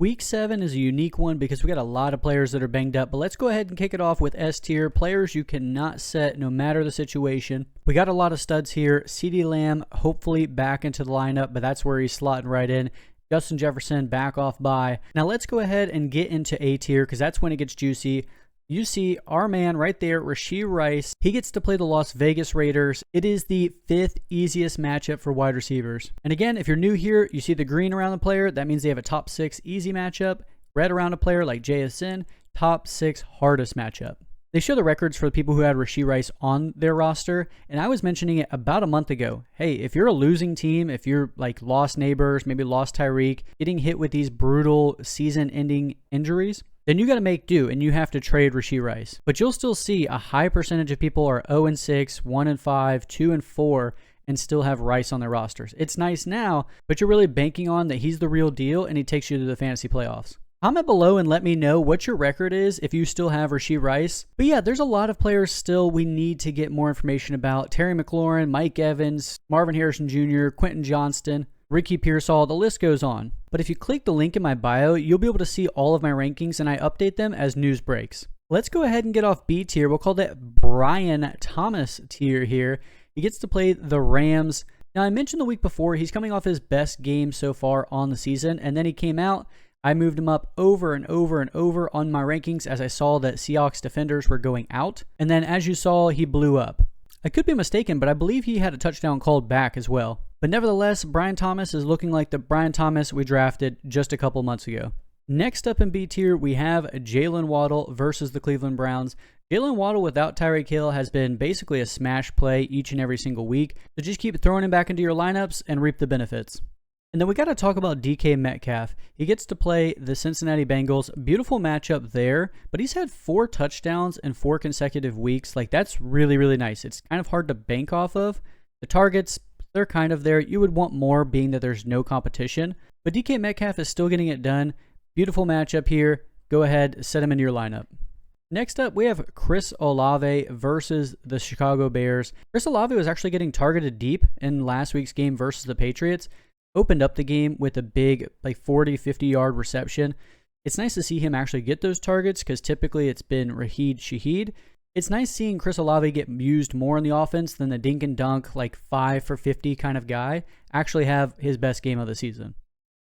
Week 7 is a unique one because we got a lot of players that are banged up, but let's go ahead and kick it off with S tier, players you cannot set no matter the situation. We got a lot of studs here. CeeDee Lamb hopefully back into the lineup, but that's where he's slotting right in. Justin Jefferson back off bye. Now let's go ahead and get into A tier because that's when it gets juicy. You see our man right there, Rashee Rice. He gets to play the Las Vegas Raiders. It is the 5th easiest matchup for wide receivers. And again, if you're new here, you see the green around the player. That means they have a top 6 easy matchup. Red around a player like JSN, top 6 hardest matchup. They show the records for the people who had Rashee Rice on their roster, and I was mentioning it about a month ago. Hey, if you're a losing team, if you're like lost Neighbors, maybe lost Tyreek, getting hit with these brutal season-ending injuries, then you got to make do and you have to trade Rashee Rice. But you'll still see a high percentage of people are 0-6, 1-5, 2-4, and still have Rice on their rosters. It's nice now, but you're really banking on that he's the real deal and he takes you to the fantasy playoffs. Comment below and let me know what your record is if you still have Rashee Rice. But yeah, there's a lot of players still we need to get more information about. Terry McLaurin, Mike Evans, Marvin Harrison Jr., Quentin Johnston, Ricky Pearsall, the list goes on. But if you click the link in my bio, you'll be able to see all of my rankings and I update them as news breaks. Let's go ahead and get off B tier. We'll call that Brian Thomas tier here. He gets to play the Rams. Now I mentioned the week before, he's coming off his best game so far on the season, and then he came out. I moved him up over and over and over on my rankings as I saw that Seahawks defenders were going out. And then as you saw, he blew up. I could be mistaken, but I believe he had a touchdown called back as well. But nevertheless, Brian Thomas is looking like the Brian Thomas we drafted just a couple months ago. Next up in B tier, we have Jalen Waddle versus the Cleveland Browns. Jalen Waddle without Tyreek Hill has been basically a smash play each and every single week. So just keep throwing him back into your lineups and reap the benefits. And then we got to talk about DK Metcalf. He gets to play the Cincinnati Bengals. Beautiful matchup there, but he's had 4 touchdowns in 4 consecutive weeks. Like, that's really, really nice. It's kind of hard to bank off of. The targets, they're kind of there. You would want more being that there's no competition, but DK Metcalf is still getting it done. Beautiful matchup here. Go ahead, set him into your lineup. Next up, we have Chris Olave versus the Chicago Bears. Chris Olave was actually getting targeted deep in last week's game versus the Patriots. Opened up the game with a big, like 40, 50-yard reception. It's nice to see him actually get those targets because typically it's been Raheed Shaheed. It's nice seeing Chris Olave get used more in the offense than the dink and dunk, like 5 for 50 kind of guy, actually have his best game of the season.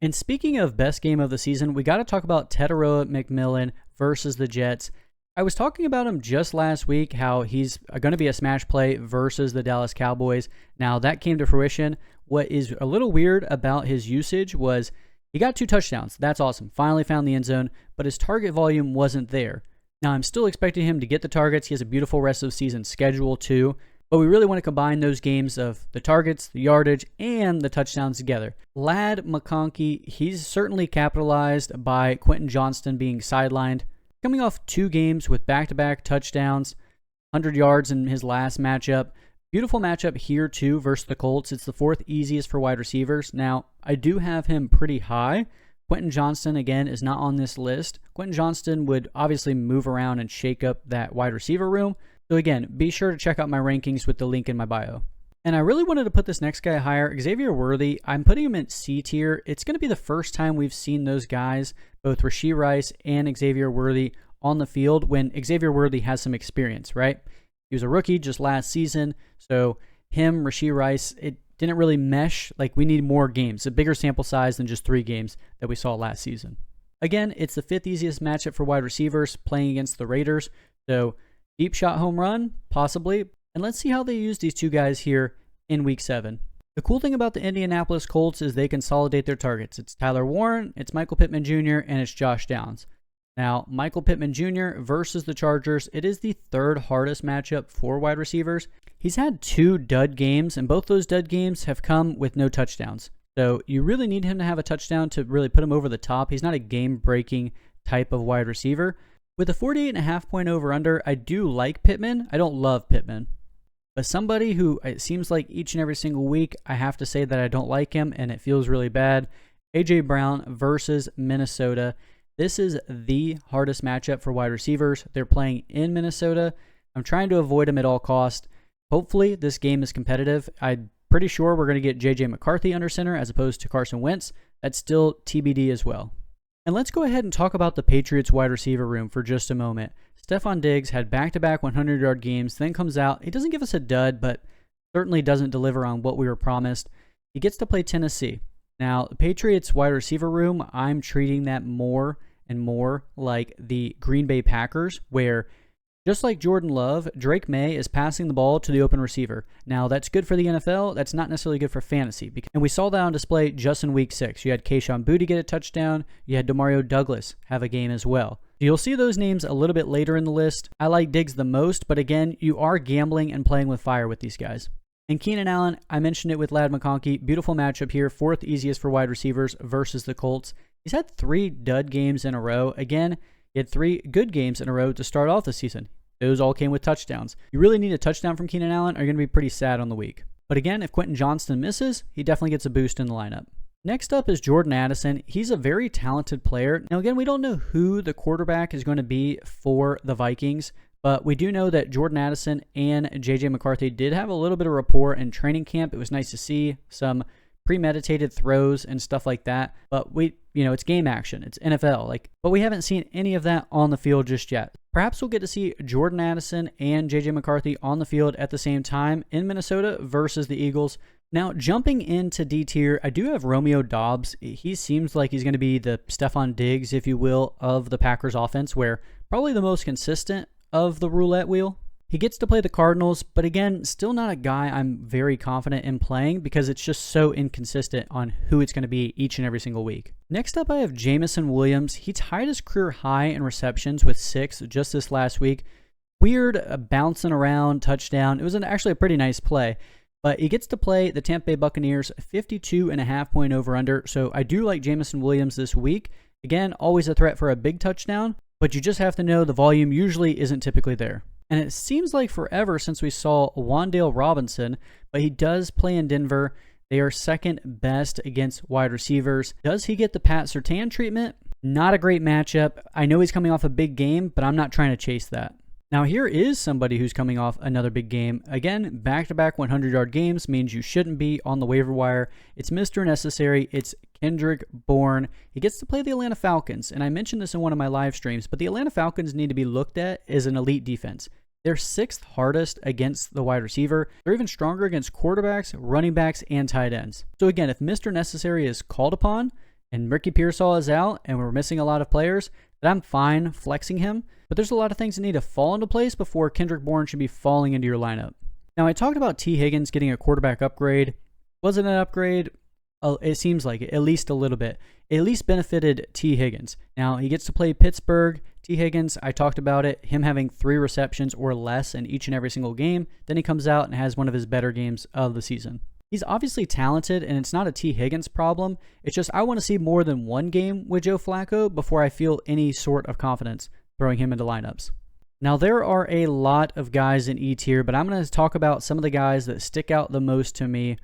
And speaking of best game of the season, we got to talk about Teteroa McMillan versus the Jets. I was talking about him just last week, how he's going to be a smash play versus the Dallas Cowboys. Now, that came to fruition. What is a little weird about his usage was he got 2 touchdowns. That's awesome. Finally found the end zone, but his target volume wasn't there. Now, I'm still expecting him to get the targets. He has a beautiful rest of the season schedule too, but we really want to combine those games of the targets, the yardage, and the touchdowns together. Ladd McConkey, he's certainly capitalized by Quentin Johnston being sidelined. Coming off 2 games with back-to-back touchdowns, 100 yards in his last matchup. Beautiful matchup here too versus the Colts. It's the 4th easiest for wide receivers. Now, I do have him pretty high. Quentin Johnston, again, is not on this list. Quentin Johnston would obviously move around and shake up that wide receiver room. So again, be sure to check out my rankings with the link in my bio. And I really wanted to put this next guy higher, Xavier Worthy. I'm putting him in C tier. It's going to be the first time we've seen those guys, both Rashee Rice and Xavier Worthy, on the field when Xavier Worthy has some experience, right? He was a rookie just last season, so him, Rashee Rice, it didn't really mesh. Like, we need more games, a bigger sample size than just 3 games that we saw last season. Again, it's the 5th easiest matchup for wide receivers playing against the Raiders, so deep shot home run, possibly. And let's see how they use these 2 guys here in Week 7. The cool thing about the Indianapolis Colts is they consolidate their targets. It's Tyler Warren, it's Michael Pittman Jr., and it's Josh Downs. Now, Michael Pittman Jr. versus the Chargers, it is the 3rd hardest matchup for wide receivers. He's had 2 dud games, and both those dud games have come with no touchdowns. So you really need him to have a touchdown to really put him over the top. He's not a game-breaking type of wide receiver. With a 48.5 point over-under, I do like Pittman. I don't love Pittman. But somebody who it seems like each and every single week, I have to say that I don't like him, and it feels really bad. A.J. Brown versus Minnesota. This is the hardest matchup for wide receivers. They're playing in Minnesota. I'm trying to avoid them at all costs. Hopefully, this game is competitive. I'm pretty sure we're going to get J.J. McCarthy under center as opposed to Carson Wentz. That's still TBD as well. And let's go ahead and talk about the Patriots wide receiver room for just a moment. Stephon Diggs had back-to-back 100-yard games, then comes out. He doesn't give us a dud, but certainly doesn't deliver on what we were promised. He gets to play Tennessee. Now, the Patriots wide receiver room, I'm treating that more and more like the Green Bay Packers, where just like Jordan Love, Drake May is passing the ball to the open receiver. Now, that's good for the NFL. That's not necessarily good for fantasy. And we saw that on display just in Week 6. You had Kayshon Boutte get a touchdown. You had Demario Douglas have a game as well. You'll see those names a little bit later in the list. I like Diggs the most, but again, you are gambling and playing with fire with these guys. And Keenan Allen, I mentioned it with Ladd McConkey. Beautiful matchup here. 4th easiest for wide receivers versus the Colts. He's had 3 dud games in a row. Again, he had 3 good games in a row to start off the season. Those all came with touchdowns. You really need a touchdown from Keenan Allen, or you're going to be pretty sad on the week. But again, if Quentin Johnston misses, he definitely gets a boost in the lineup. Next up is Jordan Addison. He's a very talented player. Now again, we don't know who the quarterback is going to be for the Vikings, but we do know that Jordan Addison and J.J. McCarthy did have a little bit of rapport in training camp. It was nice to see some premeditated throws and stuff like that. But it's game action. It's NFL. But we haven't seen any of that on the field just yet. Perhaps we'll get to see Jordan Addison and J.J. McCarthy on the field at the same time in Minnesota versus the Eagles. Now, jumping into D tier, I do have Romeo Doubs. He seems like he's going to be the Stephon Diggs, if you will, of the Packers offense, where probably the most consistent of the roulette wheel. He gets to play the Cardinals, but again, still not a guy I'm very confident in playing because it's just so inconsistent on who it's going to be each and every single week. Next up, I have Jameson Williams. He tied his career high in receptions with 6 just this last week. Weird bouncing around touchdown. It was actually a pretty nice play. But he gets to play the Tampa Bay Buccaneers 52.5 point over-under. So I do like Jameson Williams this week. Again, always a threat for a big touchdown, but you just have to know the volume usually isn't typically there. And it seems like forever since we saw Wan'Dale Robinson, but he does play in Denver. They are second best against wide receivers. Does he get the Pat Surtain treatment? Not a great matchup. I know he's coming off a big game, but I'm not trying to chase that. Now, here is somebody who's coming off another big game. Again, back-to-back 100-yard games means you shouldn't be on the waiver wire. It's Mr. Necessary. It's Kendrick Bourne. He gets to play the Atlanta Falcons, and I mentioned this in one of my live streams, but the Atlanta Falcons need to be looked at as an elite defense. They're 6th hardest against the wide receiver. They're even stronger against quarterbacks, running backs, and tight ends. So again, if Mr. Necessary is called upon, and Ricky Pearsall is out, and we're missing a lot of players, then I'm fine flexing him. But there's a lot of things that need to fall into place before Kendrick Bourne should be falling into your lineup. Now, I talked about T. Higgins getting a quarterback upgrade. Was it an upgrade? It seems like it, at least a little bit. It at least benefited T. Higgins. Now, he gets to play Pittsburgh. T. Higgins, I talked about it, him having 3 receptions or less in each and every single game. Then he comes out and has one of his better games of the season. He's obviously talented, and it's not a T. Higgins problem. It's just I want to see more than one game with Joe Flacco before I feel any sort of confidence throwing him into lineups. Now, there are a lot of guys in E tier, but I'm going to talk about some of the guys that stick out the most to me.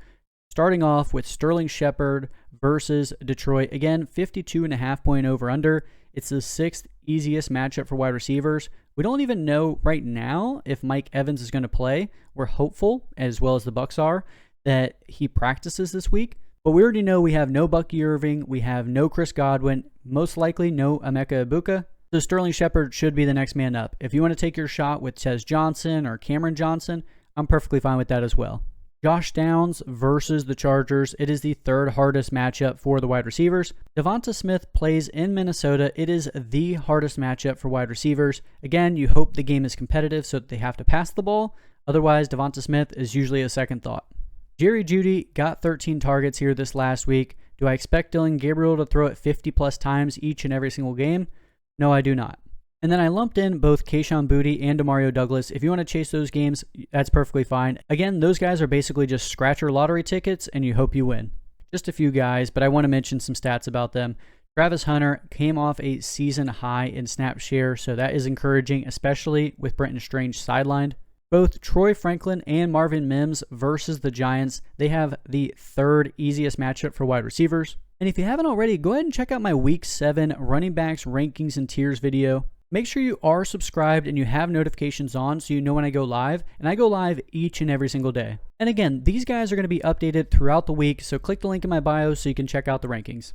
Starting off with Sterling Shepard versus Detroit. Again, 52.5 point over-under. It's the 6th easiest matchup for wide receivers. We don't even know right now if Mike Evans is going to play. We're hopeful, as well as the Bucs are, that he practices this week. But we already know we have no Bucky Irving. We have no Chris Godwin. Most likely no Emeka Egbuka. So Sterling Shepard should be the next man up. If you want to take your shot with Tez Johnson or Cameron Johnson, I'm perfectly fine with that as well. Josh Downs versus the Chargers. It is the 3rd hardest matchup for the wide receivers. Devonta Smith plays in Minnesota. It is the hardest matchup for wide receivers. Again, you hope the game is competitive so that they have to pass the ball. Otherwise, Devonta Smith is usually a second thought. Jerry Jeudy got 13 targets here this last week. Do I expect Dylan Gabriel to throw it 50+ times each and every single game? No, I do not. And then I lumped in both Kayshon Boutte and Demario Douglas. If you want to chase those games, that's perfectly fine. Again, those guys are basically just scratcher lottery tickets, and you hope you win. Just a few guys, but I want to mention some stats about them. Travis Hunter came off a season high in snap share, so that is encouraging, especially with Brenton Strange sidelined. Both Troy Franklin and Marvin Mims versus the Giants, they have the 3rd easiest matchup for wide receivers. And if you haven't already, go ahead and check out my Week 7 running backs rankings and tiers video. Make sure you are subscribed and you have notifications on so you know when I go live. And I go live each and every single day. And again, these guys are going to be updated throughout the week, so click the link in my bio so you can check out the rankings.